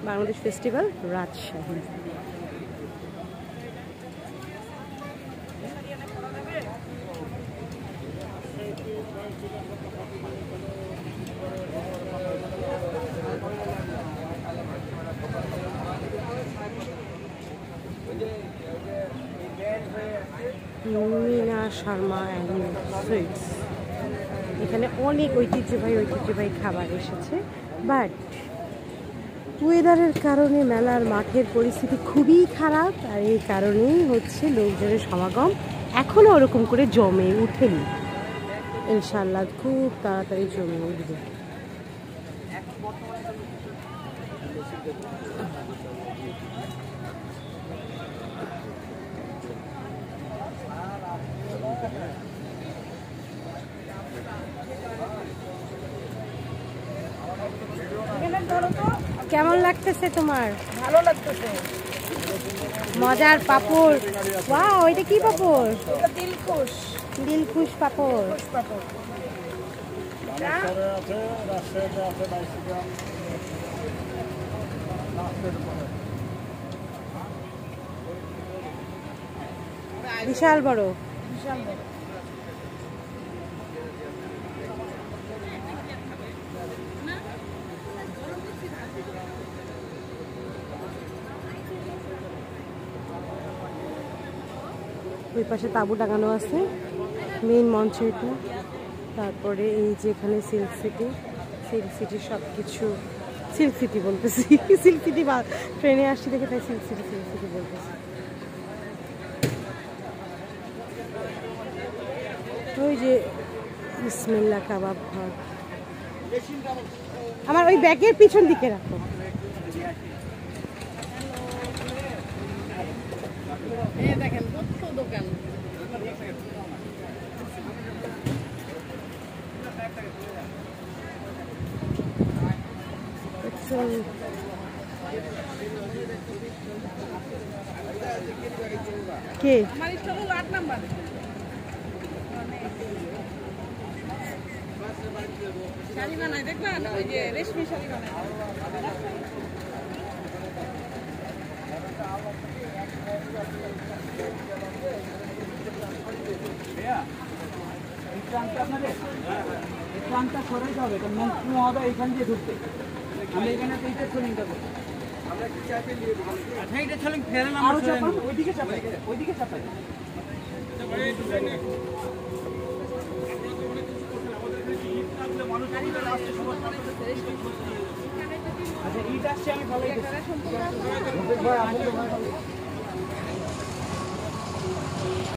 Bangladesh festival Rajshahi. Mina Sharma and sweets, এখানে অনেক ঐতিহ্যবাহী খাবার এসেছে, বাট ওয়েদারের কারণে মেলার মাঠের পরিস্থিতি খুবই খারাপ, আর এই কারণেই হচ্ছে লোকজনের সমাগম এখনও ওরকম করে জমে উঠেনি। ইনশাল্লাহ খুব তাড়াতাড়ি জমে উঠবে। কেমন লাগতেছে তোমার? ভালো লাগতেছে। মজার পাপড়। ওয়াও, এটা কি পাপড়? এটা দিলখুশ। দিলখুশ পাপড়। বিশাল বড়। বিশাল বড়। ওই পাশে তাঁবু টাঙানো আছে, মেইন মঞ্চ এটা। তারপরে এই যে এখানে সিল্ক সিটি সব কিছু, সিল্ক সিটি বলতেছি, সিল্ক সিটি বা ট্রেনে আসছি দেখে তাই সিল্ক সিটি বলতেছি। ওই যে বিসমিল্লাহ কাবাব ঘর, আমার ওই ব্যাগের পিছন দিকে রাখো। দেখেন কত দোকান। কে? আমার স্টল হলো 8 নাম্বার। শাড়ি বানায় দেখবেন, ওই যে রেশমি শাড়ি বানায়। সরাইতে হবে, মহোদয় এখান দিয়ে ঢুকতে আমরা এখানে এইটা চলিং যাবো। আচ্ছা, এইটা চলিং ফেরালাম, ওইদিকে চাপাই, ওইদিকে চাপাই। আচ্ছা, ইট আসছে, আমি ভালো